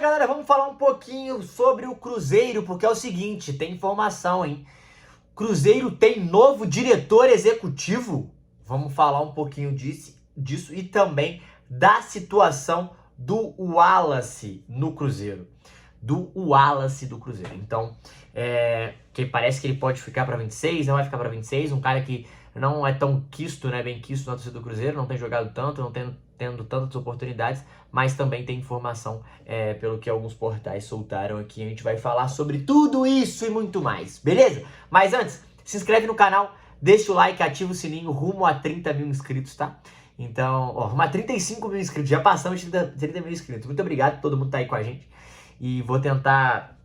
galera, vamos falar um pouquinho sobre o Cruzeiro, porque é o seguinte, tem informação, hein? Cruzeiro tem novo diretor executivo. Vamos falar um pouquinho disso e também da situação do Wallace no Cruzeiro. Do Cruzeiro. Então, que parece que ele pode ficar para 26, não vai ficar para 26, um cara que não é tão quisto, né, bem quisto na torcida do Cruzeiro, não tem jogado tanto, não tendo tantas oportunidades, mas também tem informação pelo que alguns portais soltaram aqui. A gente vai falar sobre tudo isso e muito mais, beleza? Mas antes, se inscreve no canal, deixa o like, ativa o sininho, rumo a 30 mil inscritos, tá? Então, rumo a 35 mil inscritos, já passamos de 30 mil inscritos. Muito obrigado, todo mundo tá aí com a gente. E vou tentar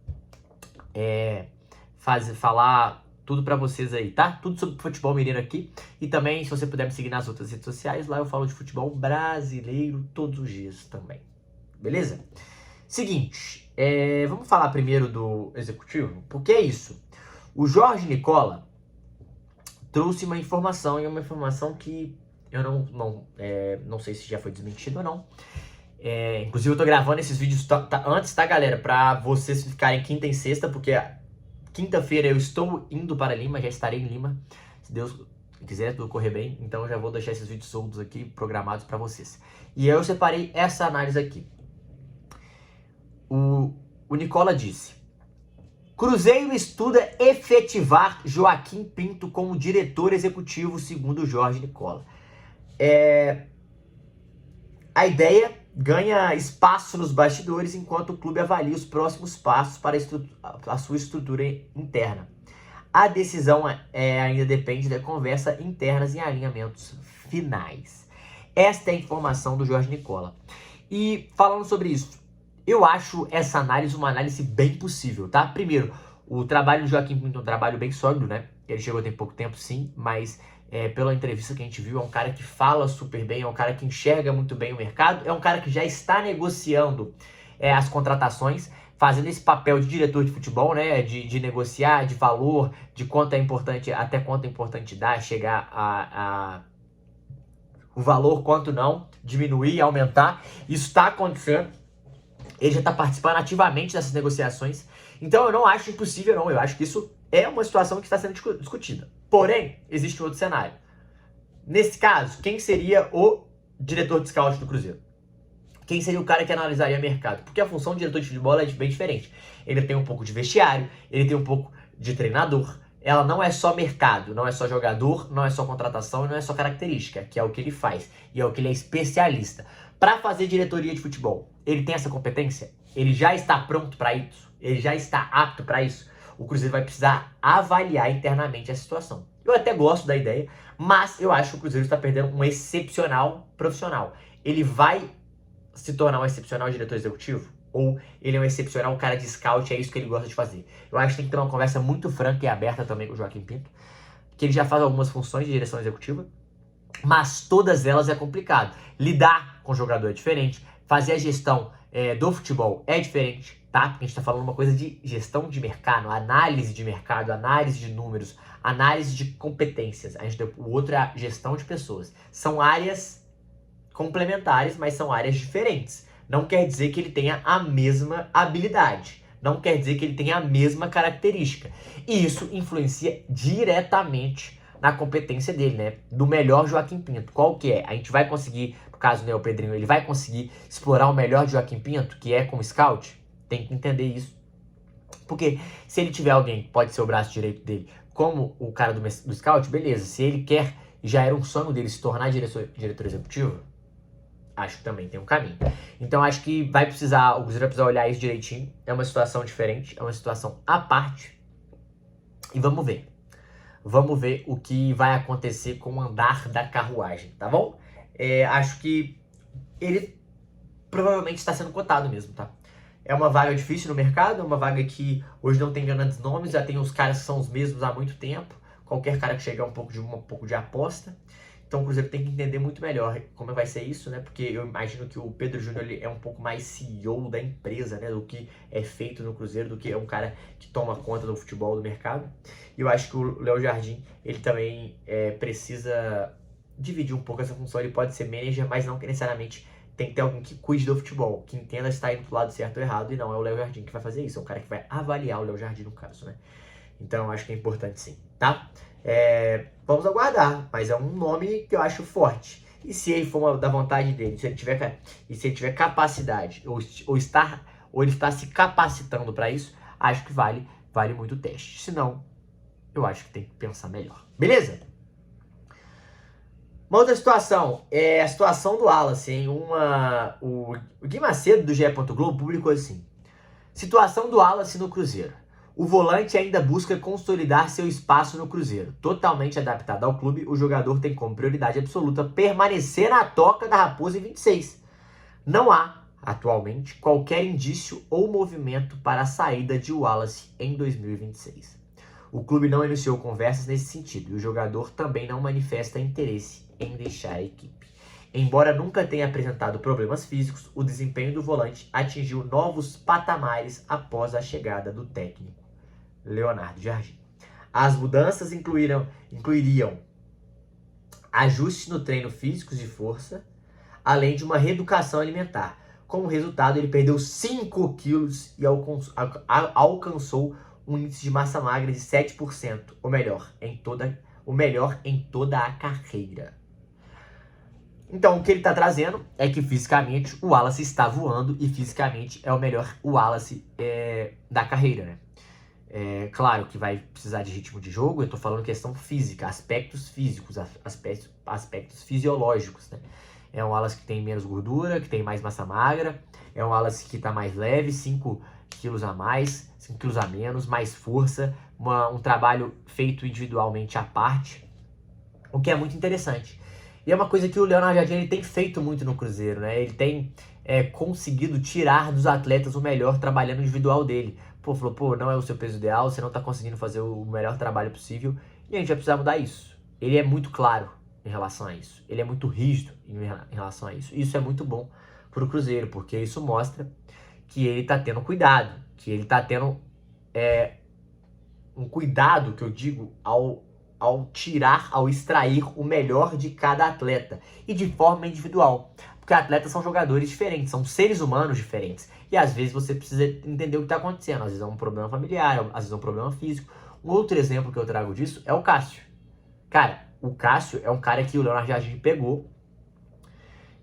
falar tudo pra vocês aí, tá? Tudo sobre futebol mineiro aqui. E também, se você puder me seguir nas outras redes sociais, lá eu falo de futebol brasileiro todos os dias também. Beleza? Seguinte, vamos falar primeiro do executivo, porque é isso. O Jorge Nicola trouxe uma informação, e uma informação que eu não sei se já foi desmentido ou não. Inclusive eu tô gravando esses vídeos antes, tá, galera? Pra vocês ficarem quinta e sexta, porque quinta-feira eu estou indo para Lima, já estarei em Lima, se Deus quiser, tudo correr bem. Então eu já vou deixar esses vídeos soltos aqui, programados para vocês. E eu separei essa análise aqui. O Nicola disse: Cruzeiro estuda efetivar Joaquim Pinto como diretor executivo, segundo Jorge Nicola. A ideia ganha espaço nos bastidores enquanto o clube avalia os próximos passos para a sua estrutura interna. A decisão ainda depende da conversa internas e alinhamentos finais. Esta é a informação do Jorge Nicola. E falando sobre isso, eu acho essa análise uma análise bem possível, tá? Primeiro, o trabalho do Joaquim Pinto é um trabalho bem sólido, né? Ele chegou tem pouco tempo, sim, mas pela entrevista que a gente viu, é um cara que fala super bem, é um cara que enxerga muito bem o mercado, é um cara que já está negociando as contratações, fazendo esse papel de diretor de futebol, né? De negociar, de valor, de quanto é importante, até quanto é importante dar, chegar o valor, quanto não, diminuir, aumentar. Isso está acontecendo. Ele já está participando ativamente dessas negociações. Então eu não acho impossível, não. Eu acho que isso é uma situação que está sendo discutida. Porém, existe um outro cenário. Nesse caso, quem seria o diretor de scout do Cruzeiro? Quem seria o cara que analisaria mercado? Porque a função do diretor de futebol é bem diferente. Ele tem um pouco de vestiário, ele tem um pouco de treinador. Ela não é só mercado, não é só jogador, não é só contratação e não é só característica, que é o que ele faz e é o que ele é especialista. Para fazer diretoria de futebol, ele tem essa competência? Ele já está pronto para isso? Ele já está apto para isso? O Cruzeiro vai precisar avaliar internamente a situação. Eu até gosto da ideia, mas eu acho que o Cruzeiro está perdendo um excepcional profissional. Ele vai se tornar um excepcional diretor executivo? Ou ele é um excepcional cara de scout, é isso que ele gosta de fazer? Eu acho que tem que ter uma conversa muito franca e aberta também com o Joaquim Pinto, que ele já faz algumas funções de direção executiva, mas todas elas é complicado. Lidar com o jogador é diferente, fazer a gestão do futebol é diferente, tá? Porque a gente tá falando uma coisa de gestão de mercado, análise de mercado, análise de números, análise de competências. O outro é a gestão de pessoas. São áreas complementares, mas são áreas diferentes. Não quer dizer que ele tenha a mesma habilidade. Não quer dizer que ele tenha a mesma característica. E isso influencia diretamente na competência dele, né? Do melhor Joaquim Pinto. Qual que é? A gente vai conseguir, no caso, né, o Pedrinho, ele vai conseguir explorar o melhor de Joaquim Pinto, que é como scout? Tem que entender isso. Porque se ele tiver alguém que pode ser o braço direito dele, como o cara do scout, beleza. Se ele quer, já era um sonho dele se tornar diretor executivo, acho que também tem um caminho. Então acho que o Cruzeiro vai precisar olhar isso direitinho. É uma situação diferente, é uma situação à parte. E vamos ver. Vamos ver o que vai acontecer com o andar da carruagem, tá bom? Acho que ele provavelmente está sendo cotado mesmo, tá? É uma vaga difícil no mercado, é uma vaga que hoje não tem grandes nomes, já tem os caras que são os mesmos há muito tempo. Qualquer cara que chegar um pouco de aposta. Então o Cruzeiro tem que entender muito melhor como vai ser isso, né? Porque eu imagino que o Pedro Júnior ele é um pouco mais CEO da empresa, né? Do que é feito no Cruzeiro, do que é um cara que toma conta do futebol, do mercado. E eu acho que o Léo Jardim, ele também precisa dividir um pouco essa função. Ele pode ser manager, mas não necessariamente tem que ter alguém que cuide do futebol, que entenda se está indo pro lado certo ou errado, e não é o Léo Jardim que vai fazer isso, é o cara que vai avaliar o Léo Jardim no caso, né? Então eu acho que é importante sim, tá? Vamos aguardar, mas é um nome que eu acho forte. E se ele for da vontade dele, se ele tiver capacidade, ou ele está se capacitando para isso, acho que vale muito o teste. Se não, eu acho que tem que pensar melhor. Beleza? Uma outra situação é a situação do Wallace, hein? O Gui Macedo, do GE. Globo, publicou assim: situação do Wallace no Cruzeiro. O volante ainda busca consolidar seu espaço no Cruzeiro. Totalmente adaptado ao clube, o jogador tem como prioridade absoluta permanecer na toca da Raposa em 26. Não há, atualmente, qualquer indício ou movimento para a saída de Wallace em 2026. O clube não iniciou conversas nesse sentido e o jogador também não manifesta interesse em deixar a equipe. Embora nunca tenha apresentado problemas físicos, o desempenho do volante atingiu novos patamares após a chegada do técnico Leonardo Jardim. As mudanças incluiriam ajustes no treino físico de força, além de uma reeducação alimentar. Como resultado, ele perdeu 5 quilos e alcançou um índice de massa magra de 7%, o melhor em toda a carreira. Então, o que ele está trazendo é que fisicamente o Wallace está voando e fisicamente é o melhor Wallace da carreira, né? Claro que vai precisar de ritmo de jogo, eu estou falando questão física, aspectos físicos, aspectos fisiológicos, né? É um Wallace que tem menos gordura, que tem mais massa magra, é um Wallace que está mais leve, 5 quilos a mais, 5 quilos a menos, mais força, um trabalho feito individualmente à parte, o que é muito interessante. E é uma coisa que o Leonardo Jardim ele tem feito muito no Cruzeiro, né? Ele tem conseguido tirar dos atletas o melhor trabalhando individual dele. Falou, não é o seu peso ideal, você não tá conseguindo fazer o melhor trabalho possível, e a gente vai precisar mudar isso. Ele é muito claro em relação a isso, ele é muito rígido em relação a isso. Isso é muito bom pro Cruzeiro, porque isso mostra que ele tá tendo cuidado, que ele tá tendo um cuidado, que eu digo, ao extrair o melhor de cada atleta, e de forma individual. Porque atletas são jogadores diferentes, são seres humanos diferentes. E às vezes você precisa entender o que está acontecendo. Às vezes é um problema familiar, às vezes é um problema físico. Um outro exemplo que eu trago disso é o Cássio. Cara, o Cássio é um cara que o Leonardo Jardim pegou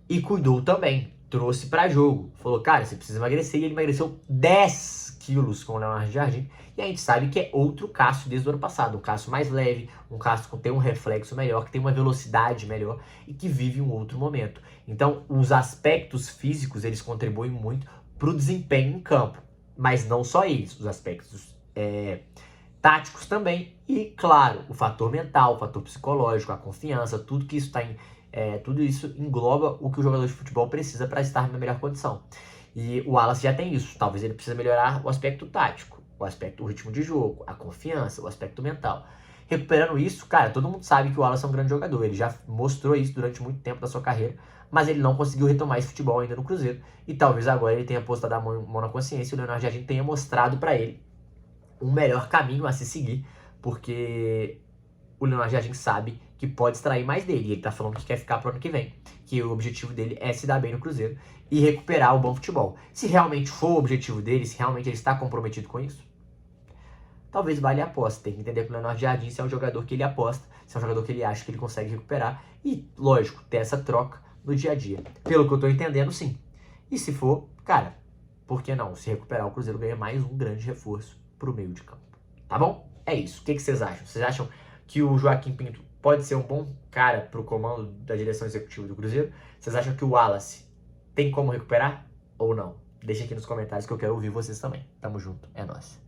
e cuidou também. Trouxe para jogo. Falou, cara, você precisa emagrecer. E ele emagreceu 10 quilos com o Leonardo Jardim. E a gente sabe que é outro Cássio desde o ano passado. Um Cássio mais leve, um Cássio que tem um reflexo melhor, que tem uma velocidade melhor e que vive um outro momento. Então, os aspectos físicos, eles contribuem muito para o desempenho em campo. Mas não só eles, os aspectos táticos também. E, claro, o fator mental, o fator psicológico, a confiança, tudo que isso está tudo isso engloba o que o jogador de futebol precisa para estar na melhor condição. E o Wallace já tem isso. Talvez ele precise melhorar o aspecto tático, o ritmo de jogo, a confiança, o aspecto mental. Recuperando isso, cara, todo mundo sabe que o Wallace é um grande jogador. Ele já mostrou isso durante muito tempo da sua carreira, mas ele não conseguiu retomar esse futebol ainda no Cruzeiro. E talvez agora ele tenha postado a mão na consciência e o Leonardo Jardim tenha mostrado para ele um melhor caminho a se seguir, porque o Leonardo Jardim sabe que pode extrair mais dele. E ele tá falando que quer ficar pro ano que vem, que o objetivo dele é se dar bem no Cruzeiro e recuperar o bom futebol. Se realmente for o objetivo dele, se realmente ele está comprometido com isso, talvez valha a aposta. Tem que entender que o Leonardo Jardim, se é um jogador que ele aposta, se é um jogador que ele acha que ele consegue recuperar e, lógico, ter essa troca no dia a dia. Pelo que eu tô entendendo, sim. E se for, cara, por que não? Se recuperar, o Cruzeiro ganha mais um grande reforço pro meio de campo. Tá bom? É isso. O que vocês acham? Vocês acham que o Joaquim Pinto pode ser um bom cara pro comando da direção executiva do Cruzeiro? Vocês acham que o Wallace tem como recuperar ou não? Deixa aqui nos comentários que eu quero ouvir vocês também. Tamo junto. É nóis.